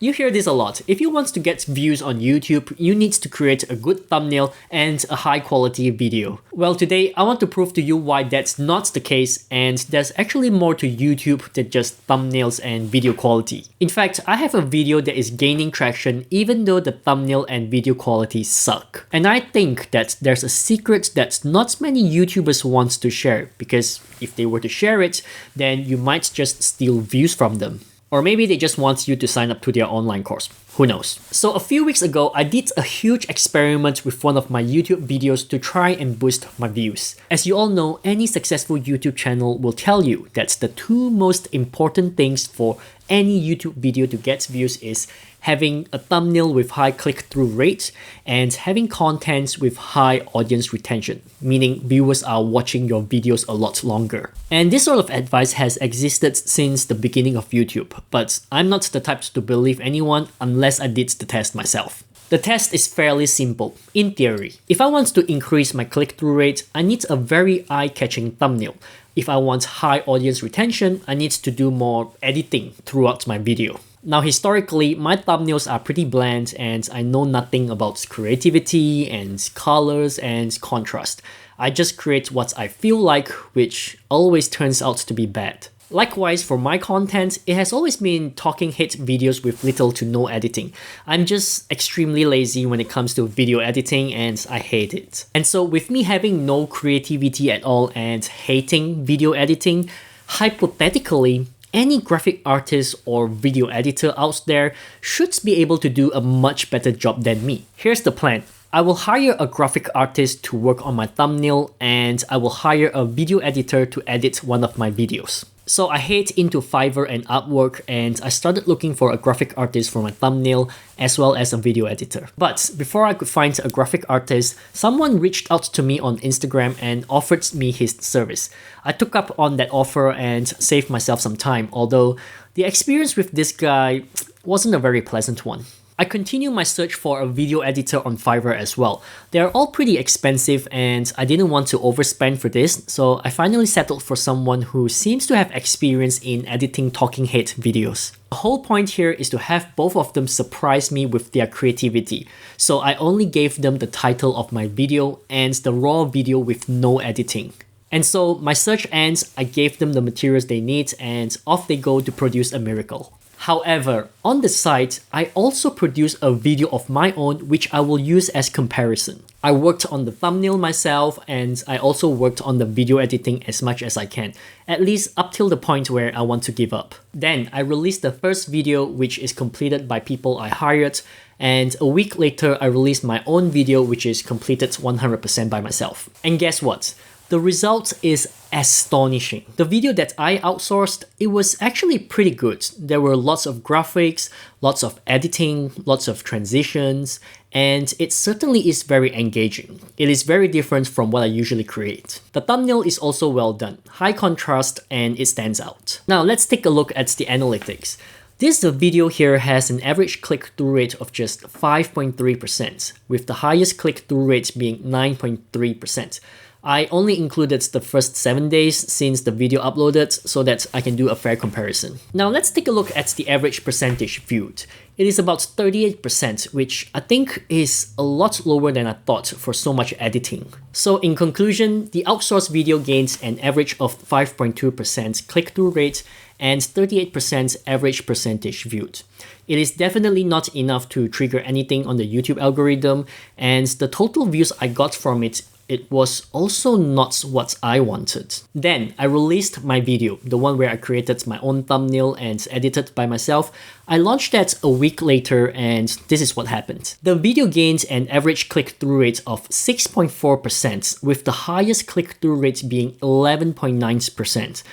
You hear this a lot. If you want to get views on YouTube, you need to create a good thumbnail and a high quality video. Well, today I want to prove to you why that's not the case, and there's actually more to YouTube than just thumbnails and video quality. In fact, I have a video that is gaining traction even though the thumbnail and video quality suck. And I think that there's a secret that not many YouTubers want to share, because if they were to share it, then you might just steal views from them. Or maybe they just want you to sign up to their online course. Who knows? So a few weeks ago, I did a huge experiment with one of my YouTube videos to try and boost my views. As you all know, any successful YouTube channel will tell you that the two most important things for any YouTube video to get views is having a thumbnail with high click-through rate and having contents with high audience retention, meaning viewers are watching your videos a lot longer. And this sort of advice has existed since the beginning of YouTube, but I'm not the type to believe anyone unless I did the test myself. The test is fairly simple. In theory, if I want to increase my click-through rate, I need a very eye-catching thumbnail. If I want high audience retention, I need to do more editing throughout my video. Now, historically, my thumbnails are pretty bland and I know nothing about creativity and colors and contrast. I just create what I feel like, which always turns out to be bad. Likewise, for my content, it has always been talking head videos with little to no editing. I'm just extremely lazy when it comes to video editing and I hate it. And so with me having no creativity at all and hating video editing, hypothetically, any graphic artist or video editor out there should be able to do a much better job than me. Here's the plan. I will hire a graphic artist to work on my thumbnail, and I will hire a video editor to edit one of my videos. So I head into Fiverr and Upwork, and I started looking for a graphic artist for my thumbnail as well as a video editor. But before I could find a graphic artist, someone reached out to me on Instagram and offered me his service. I took up on that offer and saved myself some time, although the experience with this guy wasn't a very pleasant one. I continue my search for a video editor on Fiverr as well. They're all pretty expensive and I didn't want to overspend for this, so I finally settled for someone who seems to have experience in editing talking head videos. The whole point here is to have both of them surprise me with their creativity, so I only gave them the title of my video and the raw video with no editing. And so my search ends, I gave them the materials they need, and off they go to produce a miracle. However, on the side, I also produced a video of my own which I will use as comparison. I worked on the thumbnail myself and I also worked on the video editing as much as I can, at least up till the point where I want to give up. Then I released the first video which is completed by people I hired, and a week later I released my own video which is completed 100% by myself. And guess what? The result is astonishing. The video that I outsourced, it was actually pretty good. There were lots of graphics, lots of editing, lots of transitions, and it certainly is very engaging. It is very different from what I usually create. The thumbnail is also well done, high contrast, and it stands out. Now let's take a look at the analytics. This video here has an average click-through rate of just 5.3%, with the highest click-through rate being 9.3%. I only included the first 7 days since the video uploaded so that I can do a fair comparison. Now let's take a look at the average percentage viewed. It is about 38%, which I think is a lot lower than I thought for so much editing. So in conclusion, the outsourced video gains an average of 5.2% click-through rate and 38% average percentage viewed. It is definitely not enough to trigger anything on the YouTube algorithm, and the total views I got from it was also not what I wanted. Then I released my video, the one where I created my own thumbnail and edited by myself. I launched that a week later and this is what happened. The video gained an average click-through rate of 6.4%, with the highest click-through rate being 11.9%.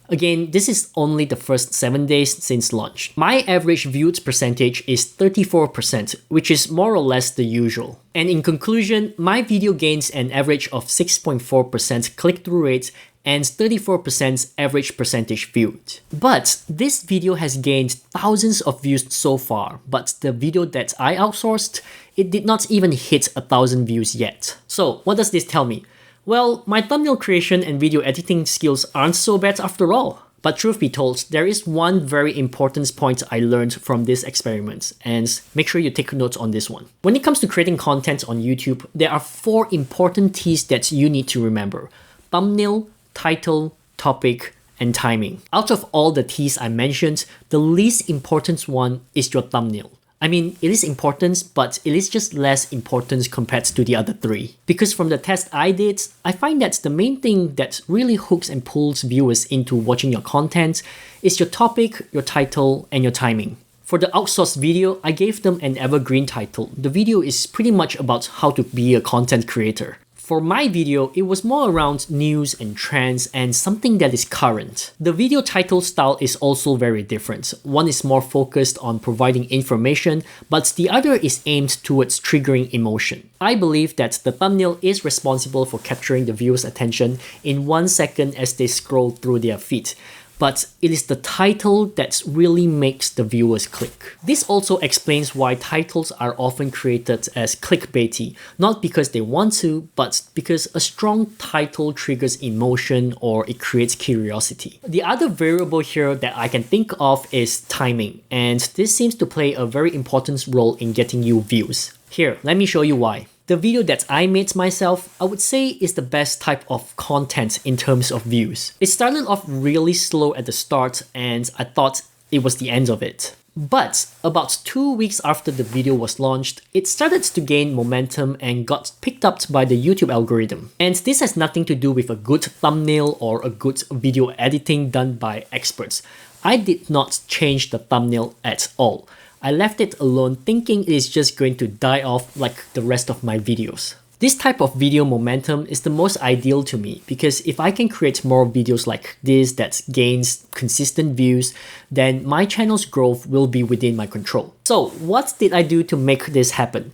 Again, this is only the first 7 days since launch. My average viewed percentage is 34%, which is more or less the usual. And in conclusion, my video gains an average of 6.4% click-through rate and 34% average percentage viewed. But this video has gained thousands of views so far, but the video that I outsourced, it did not even hit 1,000 views yet. So what does this tell me? Well, my thumbnail creation and video editing skills aren't so bad after all. But truth be told, there is one very important point I learned from this experiment, and make sure you take notes on this one. When it comes to creating content on YouTube, there are 4 important T's that you need to remember: thumbnail, title, topic, and timing. Out of all the T's I mentioned, the least important one is your thumbnail. I mean, it is important, but it is just less important compared to the other 3. Because from the test I did, I find that the main thing that really hooks and pulls viewers into watching your content is your topic, your title, and your timing. For the outsourced video, I gave them an evergreen title. The video is pretty much about how to be a content creator. For my video, it was more around news and trends and something that is current. The video title style is also very different. One is more focused on providing information, but the other is aimed towards triggering emotion. I believe that the thumbnail is responsible for capturing the viewer's attention in 1 second as they scroll through their feed. But it is the title that really makes the viewers click. This also explains why titles are often created as clickbaity, not because they want to, but because a strong title triggers emotion or it creates curiosity. The other variable here that I can think of is timing, and this seems to play a very important role in getting you views. Here, let me show you why. The video that I made myself, I would say is the best type of content in terms of views. It started off really slow at the start and I thought it was the end of it. But about 2 weeks after the video was launched, it started to gain momentum and got picked up by the YouTube algorithm. And this has nothing to do with a good thumbnail or a good video editing done by experts. I did not change the thumbnail at all. I left it alone thinking it is just going to die off like the rest of my videos. This type of video momentum is the most ideal to me because if I can create more videos like this that gains consistent views, then my channel's growth will be within my control. So what did I do to make this happen?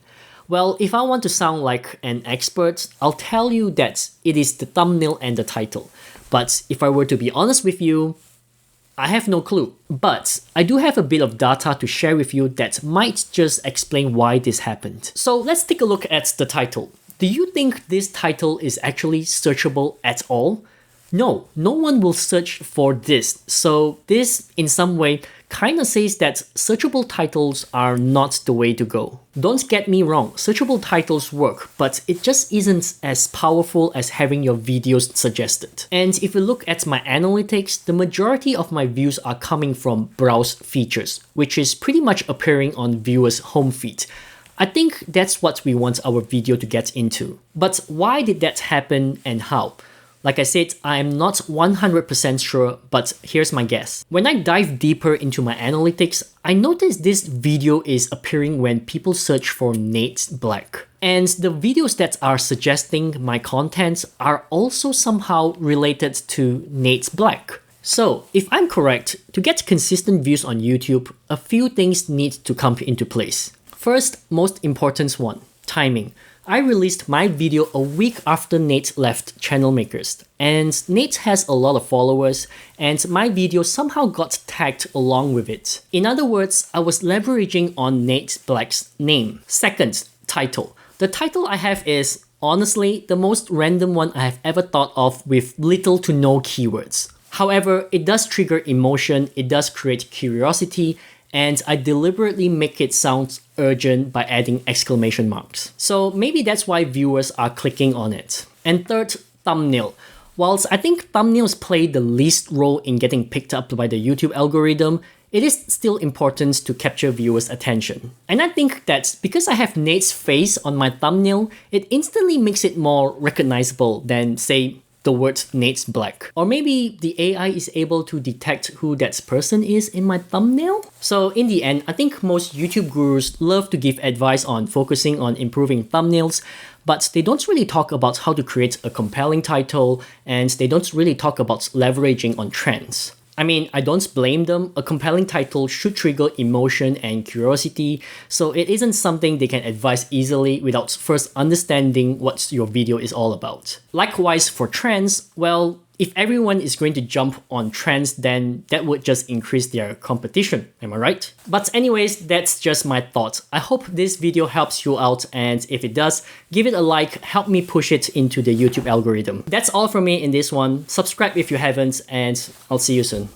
Well, if I want to sound like an expert, I'll tell you that it is the thumbnail and the title. But if I were to be honest with you, I have no clue, but I do have a bit of data to share with you that might just explain why this happened. So let's take a look at the title. Do you think this title is actually searchable at all? No, no one will search for this. So this, in some way, kind of says that searchable titles are not the way to go. Don't get me wrong, searchable titles work, but it just isn't as powerful as having your videos suggested. And if you look at my analytics, the majority of my views are coming from browse features, which is pretty much appearing on viewers' home feed. I think that's what we want our video to get into. But why did that happen and how? Like I said, I am not 100% sure, but here's my guess. When I dive deeper into my analytics, I noticed this video is appearing when people search for Nate Black. And the videos that are suggesting my content are also somehow related to Nate Black. So, if I'm correct, to get consistent views on YouTube, a few things need to come into place. First, most important one, timing. I released my video a week after Nate left Channel Makers, and Nate has a lot of followers, and my video somehow got tagged along with it. In other words, I was leveraging on Nate Black's name. Second, title. The title I have is, honestly, the most random one I have ever thought of with little to no keywords. However, it does trigger emotion, it does create curiosity, and I deliberately make it sound urgent by adding exclamation marks. So maybe that's why viewers are clicking on it. And third, thumbnail. Whilst I think thumbnails play the least role in getting picked up by the YouTube algorithm, it is still important to capture viewers' attention. And I think that because I have Nate's face on my thumbnail, it instantly makes it more recognizable than, say, the word Nate Black. Or maybe the AI is able to detect who that person is in my thumbnail? So in the end, I think most YouTube gurus love to give advice on focusing on improving thumbnails, but they don't really talk about how to create a compelling title, and they don't really talk about leveraging on trends. I mean, I don't blame them. A compelling title should trigger emotion and curiosity, so it isn't something they can advise easily without first understanding what your video is all about. Likewise, for trends, well, If everyone is going to jump on trends, then that would just increase their competition, am I right? But anyways, that's just my thoughts. I hope this video helps you out, and if it does, give it a like, help me push it into the YouTube algorithm. That's all from me in this one. Subscribe if you haven't, and I'll see you soon.